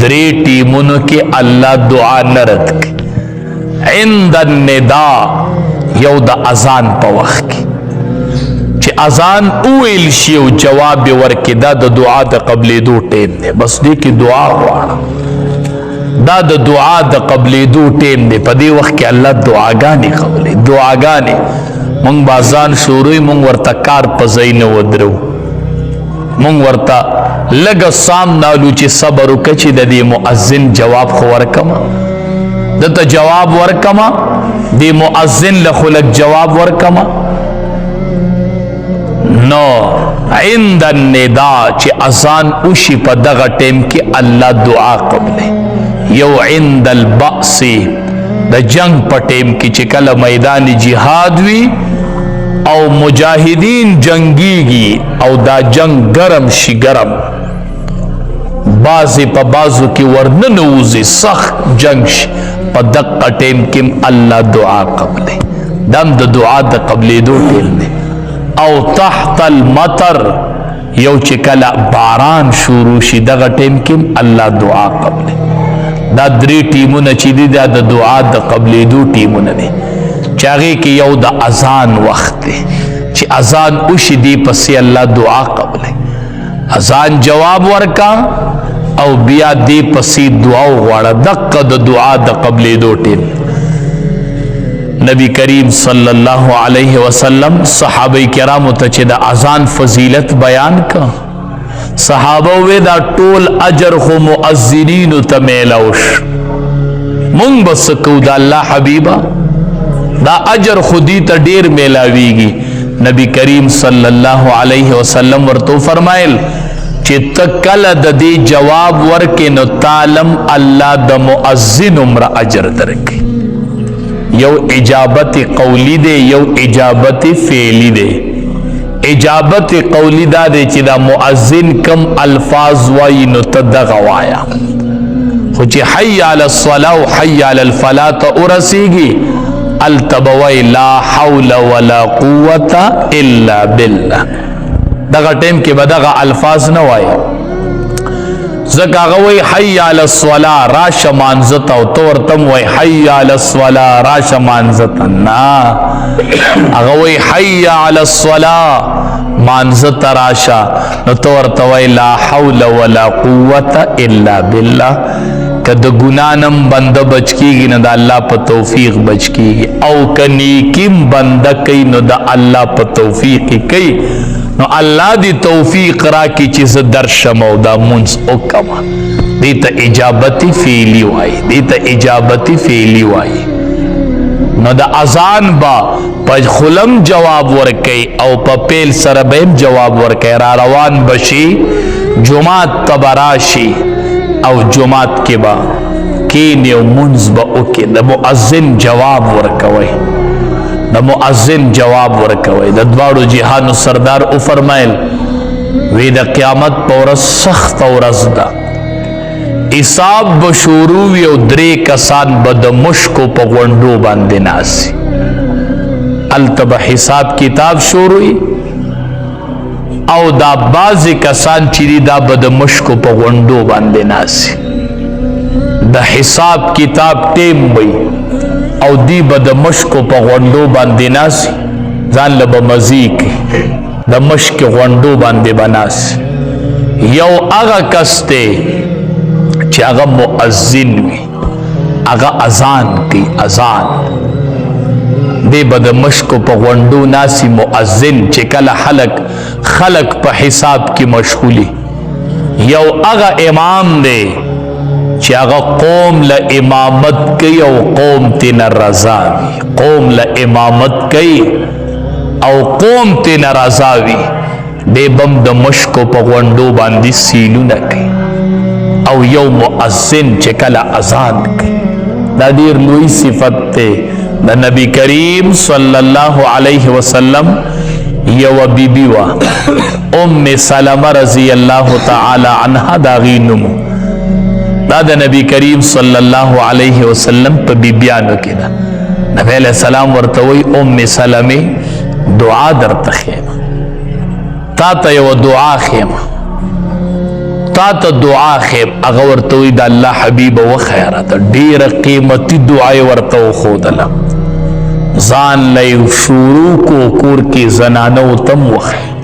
درې ټیمونو کې الله دعا نه رد کوي. عند الندا یو د اذان په وخت کې چې اذان اویل شي او جواب ورکړي، دا د دعا د قبلېدو ټیم دی. بس دې کې دعا غواړه، دا د دعا د قبلېدو ټیم دی. په دې وخت کې الله دعاګانې قبلې. دعاګانې مونږ به اذان شروع مونږ ورته کار په ځای نه ودرو، مونږ ورته لږه سام نالو چې صبر وکړه چې د دې مؤذن جواب خو ورکما، دته جواب ورکما، دې مؤذن له خو لږ جواب ورکما. نو عند الندا چې اذان وشي په دغه ټیم کې الله دعا قبلې. یو عند البأس د جنگ په ټیم کې چې کله میدان جهاد وي او مجاهدین جنگیږي او دا جنگ گرم شي، گرم بازی په بازو کې ورننوزي، سخت جنگ شي، په دقه ټیم کې الله دعا قبلې. دم د دعا د قبلېدو ټیم دی. او تحت المطر یو چې کله باران شروع شي دغه ټیم کې الله دعا قبلې. دا درې ټیمونه چې دي دا د دعا د قبلېدو ټیمونه دي، چې هغې کې یو د اذان وخت دی چې اذان وشي دی پسې الله دعا قبلې. اذان جواب ورکا او بیا دی پسې دعا وغواړه. دقه د دعا د قبلېدو ټیم. نبی کریم صلی الله علیه وسلم صحابه کرامو ته چې د اذان فضیلت بیان کا، صحابه وی دا ټول اجر خو مؤذنینو ته میلاوش، مونږ بس کو دا الله حبیبا دا اجر خودی ته ډیر میلاویږي. نبی کریم صلی الله علیه وسلم ورته فرمایل چې ته کله د دې جواب ورکې نو تعلم الله د مؤذن عمر اجر درکړي. یو اجابت قولی دی، یو اجابت فعلی دی. اجابت قولی دا دی چې دا مؤذن کم الفاظ وای نو ته دغه وایا، خو چې حی علی الصلاة و حی علی الفلاح ته ورسیږي التبوی لا حول ولا قوة الا بالله. دغه ټیم کې به دغه الفاظ نه وای، ځکه هغه وای حی علی الصلاة راشه مانځه ته، او ته ورته وای حی علی الصلاة راشه مانځه ته. نه، هغه وای حی علی الصلاة مانځه ته راشه، نو ته ورته وای لا حول ولا قوة الا بالله. که د ګنانم بنده بچ کیږي نو د الله په توفیق بچ کیږي، او که نیکیم بنده کوي نو د الله په توفیق کوي. نو الله دی توفیق را کی چې زه درشم او دا مونځ وکړم. دې ته اجابتي فعلي وایي، دې ته اجابتي فعلي وایي. نو د اذان با په خلم جواب ورکوي او په پیل سره به جواب ورکوي. را روان بشي جمعات تبراشي او جمعات کې با کینې او مونځ به وکړي. د مؤذن جواب ورکوي، د مؤذن جواب ورکوي. د دواړو جهانو سردار او فرمایل وی د قیامت په ورځ سخت ورځ ده، حساب به شروع وي او درې کسان به د مشکو په غونډو باندې ناسي. هلته به حساب کتاب شروع وي او دا بعضې کسان چې دي دا به د مشکو په غونډو باندې ناسي. د حساب کتاب ټیم وي او دی به د مشکو په غونډو باندې ناسي، ځان له به مزي کوي، د مشک غونډو باندې به ناسي. یو هغه کس دی چې هغه مؤذن وي، هغه اذان کوي، اذان دی به د مشکو په غونډو ناسي مؤذن چې کله خلق په حساب کې مشغولي. یو هغه امام دی چې هغه قوم له امامت کوي او قوم تینا رضا وي، قوم له امامت کوي او قوم تینا رضا وي. دی بم د مشکو په غونډو باندې سیلونه کوي. او یو مؤذن چې کله اذان کوي دا ډیر لوی صفت دی د نبی کریم صلی الله علیه وسلم. یو بیبی وا ام سلمہ رضی الله تعالی عنها دا غي نوم، دا د نبی کریم صلی الله علیه وسلم په بیبیانو کې ده. نبی علیہ السلام ورته وی ام سلمہ دعا درته خیمه، تا ته یو دعا خیمه، تا ته دعا خیم هغه ورته وی د الله حبیبه وخیه راته ډېره قیمتي دعا یې ورته وښودله ځان له یې شروع کو کور کې زنانو ته م وخیه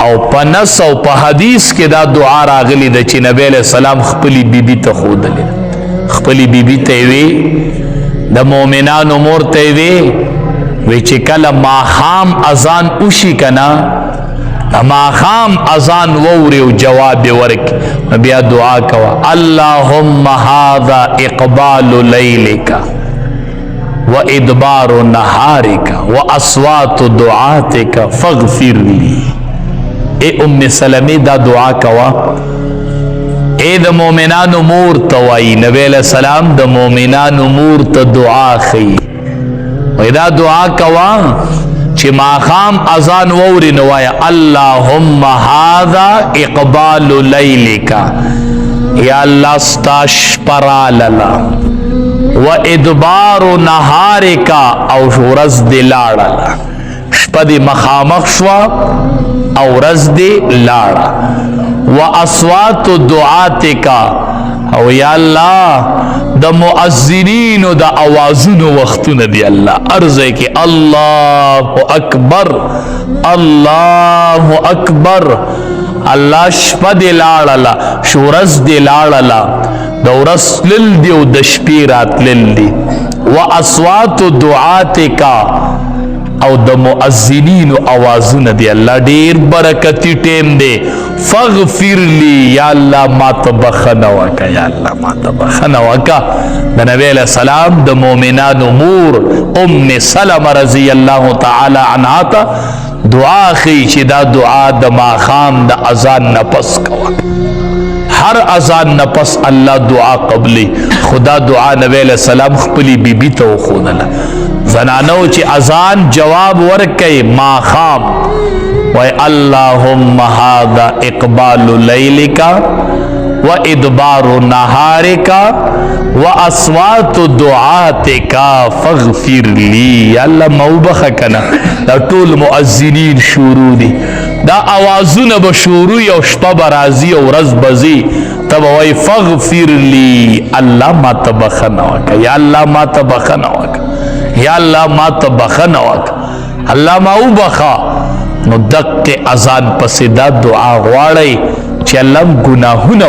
او په نص او په حدیث کې دا دعا راغلی ده چې نبی علیه السلام خپلې بیبي ته ښودلې ده خپلې بیبي ته یې وی د مؤمنانو مور ته یې وی چې کله ماښام اذان وشي که نه ماښام اذان ووري او جواب یې ورکړي نو بیا دعا کوه اللهم هذا اقبال لیلک وادبار نهارک واصوات دعاتک فاغفر لی اے ام سلمې دا دعا کوه اے د مؤمنانو مور ته وایي نبی علیه السلام د مؤمنانو مور ته دعا ښیي وایي دا دعا کوه چې ماښام اذان ووري نو وایه اللهم هذا اقبال لیلک یا الله ستا شپه راغله و ادبار نهارک او ورځ دې لاړله شپه دې مخامخ شوه او ورځ دې لاړه و اصوات دعاتک او یا الله د مؤذنینو د اوازونو وختونه دی الله ارزه کې الله اکبر الله اکبر الله شپه دې لاړله شورز دې لاړله د ورځ تلل دي او د شپې راتلل دي و اصوات دعاتک او د مؤذنینو اوازونه دی الله ډیر برکتی ټیم دی فاغفر لی یا الله ما ته بخښنه وکړه یا الله ما ته بخښنه وکړه د نبی علیه السلام د مؤمنانو مور ام سلمه رضی الله تعالی عنها ته دعا ښیي چې دا دعا د ماښام د اذان نه پس کوه هر اذان نه پس الله دعا قبلی خدا دعا نبی علیہ السلام خپلی بیبی ته وښودله زنانو چې اذان جواب ورکوي ماښام وای اللهم هذا اقبال لیلک و ادبار نهارک و اصوات دعاتک فاغفر لی یا الله موبخه کنه دا ټول مؤذنین شروع دي دا اوازونه به شروع او شپه به راځي او ورځ به ځي ته به وایي فاغفر لی الله ما ته بخښنه وکړه یا الله ما ته بخښنه وکړه یا الله ما ته بخښنه وکړه الله ما وبخه نو دقې اذان پسې دا دعا غواړئ چې الله ګناهونه